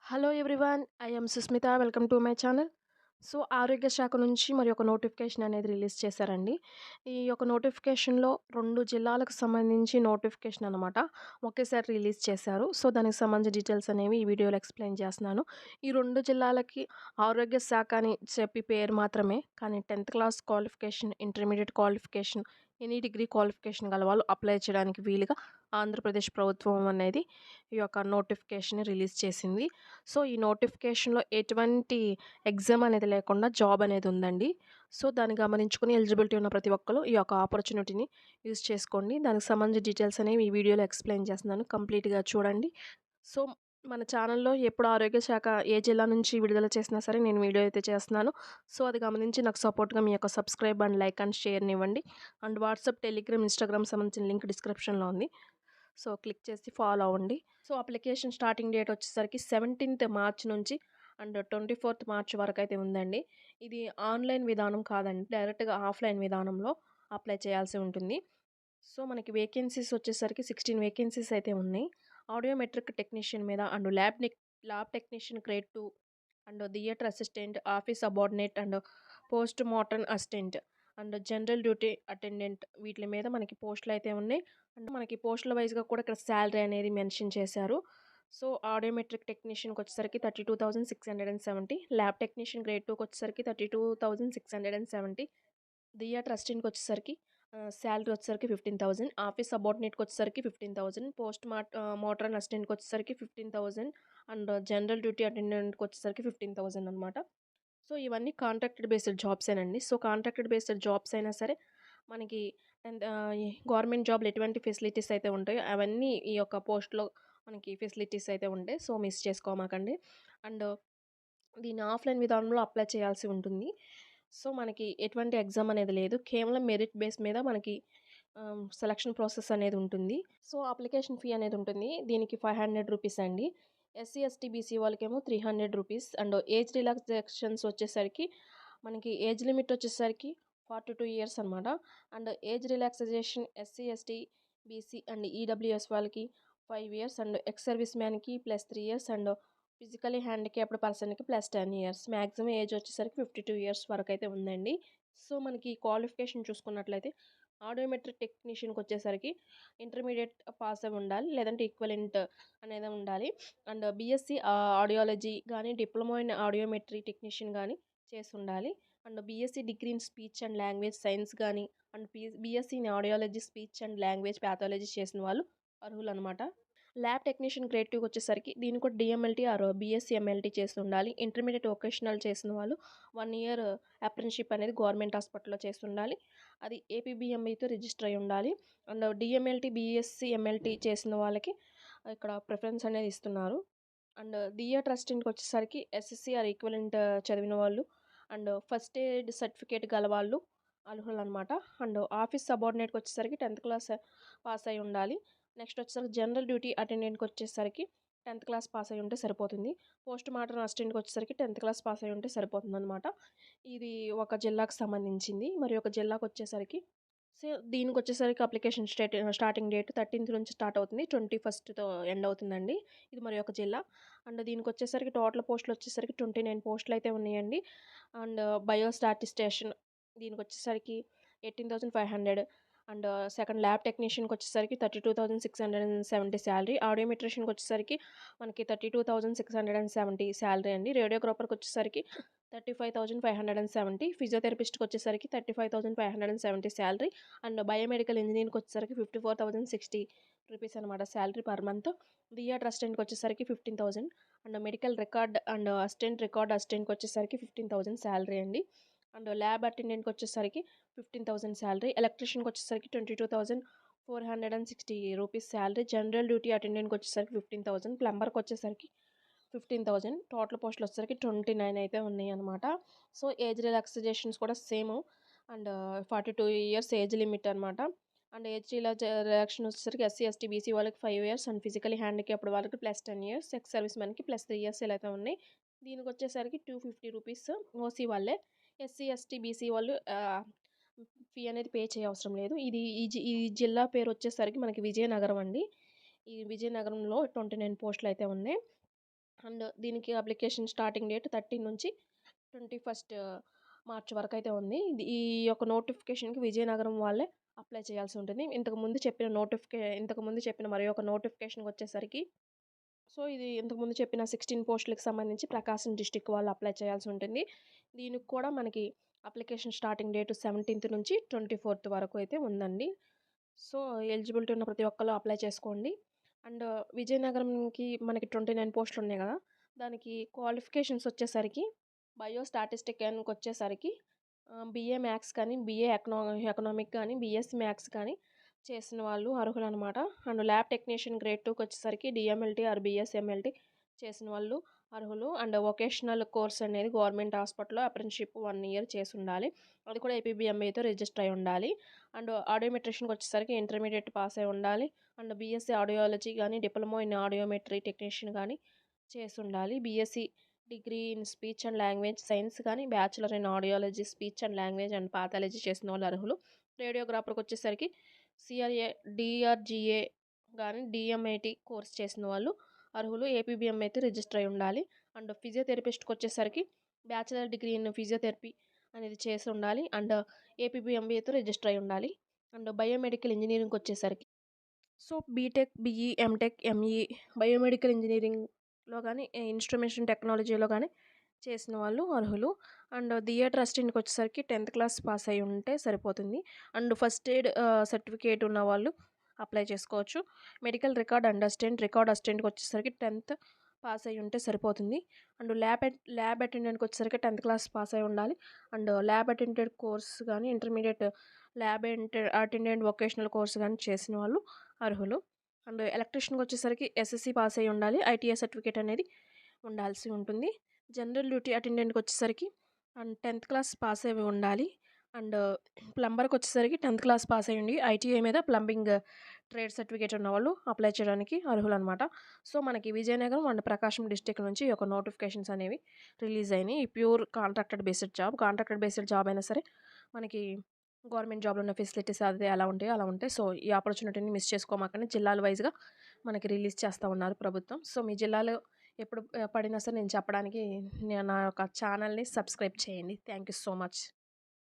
Hello everyone. I am Susmita. Welcome to my channel. So, ఆరోగ్య శాఖ నుంచి మరి ఒక నోటిఫికేషన్ అనేది రిలీజ్ చేశారండి. ఈ యొక్క నోటిఫికేషన్‌లో 2 జిల్లాలకు సంబంధించి నోటిఫికేషన్ అనమాట. ఒకేసారి రిలీజ్ చేశారు. సో, దానికి సంబంధించిన డీటెయిల్స్ అనేవి ఈ వీడియోలో ఎక్స్‌ప్లెయిన్ చేస్తున్నాను. ఈ 2 జిల్లాలకి ఆరోగ్య శాఖ అని చెప్పి పేరు మాత్రమే. కానీ 10థ్ class qualification, intermediate qualification, any degree qualification గల వాళ్ళు అప్లై చేయడానికి వీలుగా ఆంధ్రప్రదేశ్ ప్రభుత్వం అనేది ఈ యొక్క నోటిఫికేషన్‌ని రిలీజ్ చేసింది. సో, ఈ నోటిఫికేషన్‌లో ఎటువంటి ఎగ్జామ్ అనేది లేకుండా జాబ్ అనేది ఉందండి. సో, దాన్ని గమనించుకొని ఎలిజిబిలిటీ ఉన్న ప్రతి ఒక్కళ్ళు ఈ యొక్క ఆపర్చునిటీని యూజ్ చేసుకోండి. దానికి సంబంధించిన డీటెయిల్స్ అనేవి ఈ వీడియోలో ఎక్స్‌ప్లెయిన్ చేస్తున్నాను. కంప్లీట్‌గా చూడండి. సో, మన ఛానల్‌లో ఎప్పుడు ఆరోగ్య శాఖ ఏ జిల్లా నుంచి విడుదల చేసినా సరే నేను వీడియో అయితే చేస్తున్నాను. సో, అది గమనించి నాకు సపోర్ట్‌గా మీ యొక్క సబ్స్క్రైబ్ అండ్ లైక్ అండ్ షేర్‌నివ్వండి. అండ్ వాట్సాప్, టెలిగ్రామ్, ఇన్‌స్టాగ్రామ్ సంబంధించిన లింక్ డిస్క్రిప్షన్‌లో ఉంది. సో, క్లిక్ చేసి ఫాలో అవ్వండి. సో, అప్లికేషన్ స్టార్టింగ్ డేట్ వచ్చేసరికి 17థ్ మార్చ్ నుంచి అండ్ 24థ్ మార్చ్ వరకైతే ఉందండి. ఇది ఆన్‌లైన్ విధానం కాదండి. డైరెక్ట్‌గా ఆఫ్‌లైన్ విధానంలో అప్లై చేయాల్సి ఉంటుంది. సో, మనకి వేకెన్సీస్ వచ్చేసరికి 16 వేకెన్సీస్ అయితే ఉన్నాయి. ఆడియోమెట్రిక్ టెక్నీషియన్ మీద and lab technician grade 2 and theatre assistant, office subordinate and post mortem assistant and general duty attendant వీట్లి మీద మనకి పోస్టులయితే ఉన్నాయి. అంటే మనకి పోస్టుల వైస్‌గా కూడా ఇక్కడ సాలరీ అనేది మెన్షన్ చేశారు. సో, ఆడియోమెట్రిక్ టెక్నీషియన్‌కొచ్చేసరికి 32,670, ల్యాబ్ టెక్నీషియన్ గ్రేడ్ 2కొచ్చేసరికి 32,670, థియేటర్ అసిస్టెంట్‌కొచ్చేసరికి సాలరీ వచ్చేసరికి 15,000, ఆఫీస్ సబార్డినేట్‌కొచ్చేసరికి 15,000, మోటార్ అసిస్టెంట్‌కొచ్చేసరికి 15,000 అండ్ జనరల్ డ్యూటీ అటెండెంట్‌కొచ్చేసరికి 15,000 అనమాట. సో, ఇవన్నీ కాంట్రాక్టెడ్ బేస్డ్ జాబ్సేనండి. సో, కాంట్రాక్టెడ్ బేస్డ్ జాబ్స్ అయినా సరే మనకి ఈ గవర్నమెంట్ జాబ్‌లో ఎటువంటి ఫెసిలిటీస్ అయితే ఉంటాయో అవన్నీ ఈ యొక్క పోస్ట్‌లో మనకి ఫెసిలిటీస్ అయితే ఉంటాయి. సో, మిస్ చేసుకోమాకండి. అండ్ దీన్ని ఆఫ్‌లైన్ విధానంలో అప్లై చేయాల్సి ఉంటుంది. సో, మనకి ఎటువంటి ఎగ్జామ్ అనేది లేదు. కేవలం మెరిట్ బేస్ మీద మనకి సెలక్షన్ ప్రాసెస్ అనేది ఉంటుంది. సో, అప్లికేషన్ ఫీ అనేది ఉంటుంది. దీనికి రూ. 500 అండి. ఎస్సీ, ఎస్టీ, బీసీ వాళ్ళకేమో రూ. 300 అండ్ ఏజ్ రిలాక్సేషన్స్ వచ్చేసరికి మనకి ఏజ్ లిమిట్ వచ్చేసరికి 42 ఇయర్స్ అనమాట. And age relaxation SC, ST, BC and EWS వాళ్ళకి 5 ఇయర్స్ అండ్ ఎక్స్ సర్వీస్ మ్యాన్‌కి +3 ఇయర్స్ అండ్ ఫిజికల్లీ హ్యాండిక్యాప్డ్ పర్సన్‌కి +10 ఇయర్స్. మాక్సిమం ఏజ్ వచ్చేసరికి 52 ఇయర్స్ వరకైతే ఉందండి. సో, మనకి క్వాలిఫికేషన్ చూసుకున్నట్లయితే ఆడియోమెట్రిక్ టెక్నీషియన్‌కొచ్చేసరికి ఇంటర్మీడియేట్ పాస్ అయి ఉండాలి. లేదంటే ఈక్వలెంట్ అనేది ఉండాలి. అండ్ బీఎస్సీ ఆడియాలజీ గానీ, డిప్లొమా ఇన్ ఆడియోమెట్రీ టెక్నీషియన్ గానీ చేసుండాలి. And BSc degree in speech and language science గానీ, and BSc in audiology, speech and language pathology చేసిన వాళ్ళు అర్హులనమాట. ల్యాబ్ టెక్నీషియన్ గ్రేడ్ 2కొచ్చేసరికి దీనికి కూడా డీఎంఎల్టీ ఆర్ బీఎస్సీ ఎంఎల్టీ చేసి ఉండాలి. ఇంటర్మీడియేట్ వొకేషనల్ చేసిన వాళ్ళు 1 ఇయర్ అప్రెంటిస్‌షిప్ అనేది గవర్నమెంట్ హాస్పిటల్‌లో చేసి ఉండాలి. అది ఏపీబీఎంఈతో రిజిస్టర్ అయ్యి ఉండాలి. అండ్ డీఎంఎల్టీ, బీఎస్సీ ఎంఎల్టీ చేసిన వాళ్ళకి ఇక్కడ ప్రిఫరెన్స్ అనేది ఇస్తున్నారు. అండ్ థియేటర్ అసిస్టెంట్‌కొచ్చేసరికి ఎస్ఎస్సీ ఆర్ ఈక్వివలెంట్ చదివిన వాళ్ళు అండ్ ఫస్ట్ ఎయిడ్ సర్టిఫికేట్ గలవాళ్ళు అర్హులనమాట. అండ్ ఆఫీస్ సబార్డినేట్‌కొచ్చేసరికి 10థ్ క్లాస్ పాస్ అయ్యి ఉండాలి. నెక్స్ట్ వచ్చేసరికి జనరల్ డ్యూటీ అటెండెంట్‌కొచ్చేసరికి 10థ్ క్లాస్ పాస్ అయ్యి ఉంటే సరిపోతుంది. పోస్ట్ మార్టం అసిస్టెంట్‌కొచ్చేసరికి 10థ్ క్లాస్ పాస్ అయ్యి ఉంటే సరిపోతుందనమాట. ఇది ఒక జిల్లాకు సంబంధించింది. మరి ఒక జిల్లాకొచ్చేసరికి దీనికొచ్చేసరికి అప్లికేషన్ స్టార్టింగ్ డేట్ 13థ్ నుంచి స్టార్ట్ అవుతుంది. 21తో ఎండ్ అవుతుందండి. ఇది మరి ఒక జిల్లా. అండ్ దీనికొచ్చేసరికి టోటల్ పోస్టులొచ్చేసరికి 29 పోస్టులయితే ఉన్నాయండి. అండ్ బయోస్టాటిస్టిషియన్ దీనికొచ్చేసరికి 18,500 అండ్ సెకండ్ ల్యాబ్ టెక్నీషియన్‌కొచ్చేసరికి 32,670 సాలరీ. ఆడియోమెట్రిషియన్‌కొచ్చేసరికి మనకి 32,670 సాలరీ అండి. రేడియోగ్రాఫర్‌కొచ్చేసరికి 35,570, ఫిజియోథెరపిస్ట్‌కొచ్చేసరికి 35,570 సాలరీ. అండ్ బయోమెడికల్ ఇంజినీర్‌కొచ్చేసరికి 54,060 రూపీస్ అనమాట సాలరీ పర్ మంత్. థియేటర్ అసిస్టెంట్‌కొచ్చేసరికి 15,000 and medical record and record అసిస్టెంట్‌కొచ్చేసరికి 15,000 సాలరీ అండి. అండ్ ల్యాబ్ అటెండెంట్‌కొచ్చేసరికి 15,000 సాలరీ. ఎలక్ట్రీషియన్‌కొచ్చేసరికి 22,460 రూపీస్ సాలరీ. జనరల్ డ్యూటీ అటెండెంట్‌కొచ్చేసరికి 15,000, ప్లంబర్‌కొచ్చేసరికి 15,000. టోటల్ పోస్టులొచ్చేసరికి 29 అయితే ఉన్నాయన్నమాట. సో, ఏజ్ రిలాక్సేషన్స్ కూడా same. And 42 years age limit అనమాట. అండ్ రిలాక్సేషన్ వచ్చేసరికి ఎస్సీ, ఎస్టీ, బీసీ వాళ్ళకి 5 ఇయర్స్ అండ్ ఫిజికల్లీ హ్యాండిక్యాప్డ్ వాళ్ళకి +10 ఇయర్స్, ఎక్స్ సర్వీస్ మెన్‌కి +3 ఇయర్స్ ఇలా అయితే ఉన్నాయి. దీనికొచ్చేసరికి 250 రూపీస్ ఓసీ వాళ్ళే. ఎస్సీ, ఎస్టీ, బీసీ వాళ్ళు ఫీ అనేది పే చేయవసరం లేదు. ఈ జిల్లా పేరొచ్చేసరికి మనకి విజయనగరం అండి. ఈ విజయనగరంలో 29 పోస్టులయితే ఉన్నాయి. అండ్ దీనికి అప్లికేషన్ స్టార్టింగ్ డేట్ 13 నుంచి 21 మార్చ్ వరకైతే ఉంది. ఈ యొక్క నోటిఫికేషన్‌కి విజయనగరం వాళ్ళే అప్లై చేయాల్సి ఉంటుంది. ఇంతకుముందు చెప్పిన మరి ఒక నోటిఫికేషన్‌కొచ్చేసరికి ఇది ఇంతకుముందు చెప్పిన 16 పోస్టులకి సంబంధించి ప్రకాశం డిస్ట్రిక్ట్ వాళ్ళు అప్లై చేయాల్సి ఉంటుంది. దీనికి కూడా మనకి అప్లికేషన్ స్టార్టింగ్ డేట్ 17థ్ నుంచి 24థ్ వరకు అయితే ఉందండి. ఎలిజిబిలిటీ ఉన్న ప్రతి ఒక్కళ్ళు అప్లై చేసుకోండి. అండ్ విజయనగరంకి మనకి 29 పోస్టులు ఉన్నాయి కదా! దానికి క్వాలిఫికేషన్స్ వచ్చేసరికి బయో స్టాటిస్టిషియన్‌కొచ్చేసరికి బీఏ మ్యాథ్స్ కానీ, బీఏ ఎకనామిక్ కానీ, బీఎస్సీ మ్యాథ్స్ కానీ చేసిన వాళ్ళు అర్హులనమాట. అండ్ ల్యాబ్ టెక్నీషియన్ గ్రేడ్ 2కొచ్చేసరికి డీఎంఎల్టీ ఆర్ బీఎస్ఎంఎల్టీ చేసిన వాళ్ళు అర్హులు. అండ్ వొకేషనల్ కోర్స్ అనేది గవర్నమెంట్ హాస్పిటల్‌లో అప్రెంటిస్‌షిప్ 1 ఇయర్ చేసుండాలి. అది కూడా ఏపీబీఎంఐతో రిజిస్టర్ అయ్యి ఉండాలి. అండ్ ఆడియోమెట్రిషియన్‌కొచ్చేసరికి ఇంటర్మీడియేట్ పాస్ అయ్యి ఉండాలి. అండ్ బీఎస్సీ ఆడియాలజీ గానీ, డిప్లొమా ఇన్ ఆడియోమెట్రీ టెక్నీషియన్ గానీ చేసుండాలి. BSc degree in speech and language science కానీ, bachelor in audiology, speech and language and pathology చేసిన వాళ్ళు అర్హులు. రేడియోగ్రాఫర్‌కొచ్చేసరికి సిఆర్ఏ, డీఆర్జీఏ గానీ, డీఎంఐటీ కోర్స్ చేసిన వాళ్ళు అర్హులు. ఏపీబీఎంఐతో రిజిస్టర్ అయ్యి ఉండాలి. అండ్ ఫిజియోథెరపిస్ట్‌కొచ్చేసరికి బ్యాచిలర్ డిగ్రీ ఇన్ ఫిజియోథెరపీ అనేది చేసి ఉండాలి. అండ్ ఏపీబీఎంబీఏతో రిజిస్టర్ అయ్యి ఉండాలి. అండ్ బయోమెడికల్ ఇంజినీరింగ్‌కొచ్చేసరికి BTech, BE, MTech, ME biomedical ఇంజినీరింగ్‌లో గానీ, ఇన్‌స్ట్రుమెంటేషన్ టెక్నాలజీలో గానీ చేసిన వాళ్ళు అర్హులు. అండ్ థియేటర్ అసిస్టెంట్‌కొచ్చేసరికి 10థ్ క్లాస్ పాస్ అయ్యి ఉంటే సరిపోతుంది. అండ్ ఫస్ట్ ఎయిడ్ సర్టిఫికేట్ ఉన్నవాళ్ళు అప్లై చేసుకోవచ్చు. మెడికల్ రికార్డ్ అసిస్టెంట్‌కొచ్చేసరికి 10థ్ పాస్ అయ్యి ఉంటే సరిపోతుంది. అండ్ ల్యాబ్ అటెండెంట్‌కొచ్చేసరికి 10థ్ క్లాస్ పాస్ అయ్యి ఉండాలి. అండ్ ల్యాబ్ అటెండెంట్ కోర్స్ గానీ, ఇంటర్మీడియేట్ అటెండెంట్ వొకేషనల్ కోర్స్ గానీ చేసిన వాళ్ళు అర్హులు. అండ్ ఎలక్ట్రీషియన్‌కొచ్చేసరికి ఎస్ఎస్సీ పాస్ అయ్యి ఉండాలి. ఐటీఐ సర్టిఫికేట్ అనేది ఉండాల్సి ఉంటుంది. జనరల్ డ్యూటీ అటెండెంట్‌కొచ్చేసరికి 10థ్ క్లాస్ పాస్ అయ్యి ఉండాలి. అండ్ ప్లంబర్‌కొచ్చేసరికి 10థ్ క్లాస్ పాస్ అయ్యుండి ఐటీఐ మీద ప్లంబింగ్ ట్రేడ్ సర్టిఫికేట్ ఉన్నవాళ్ళు అప్లై చేయడానికి అర్హులనమాట. మనకి విజయనగరం అండ్ ప్రకాశం డిస్ట్రిక్ట్ నుంచి ఈ యొక్క నోటిఫికేషన్స్ అనేవి రిలీజ్ అయినాయి. ఈ ప్యూర్ కాంట్రాక్టెడ్ బేస్డ్ జాబ్ అయినా సరే మనకి గవర్నమెంట్ జాబ్‌లో ఉన్న ఫెసిలిటీస్ అదే ఎలా ఉంటాయో అలా ఉంటాయి. ఈ ఆపర్చునిటీని మిస్ చేసుకోమాకండి. జిల్లాల వైస్‌గా మనకి రిలీజ్ చేస్తా ఉన్నారు ప్రభుత్వం. మీ జిల్లాలో ఎప్పుడు పడినా సరే నేను చెప్పడానికి నా యొక్క ఛానల్‌ని సబ్స్క్రైబ్ చేయండి. Thank you so much.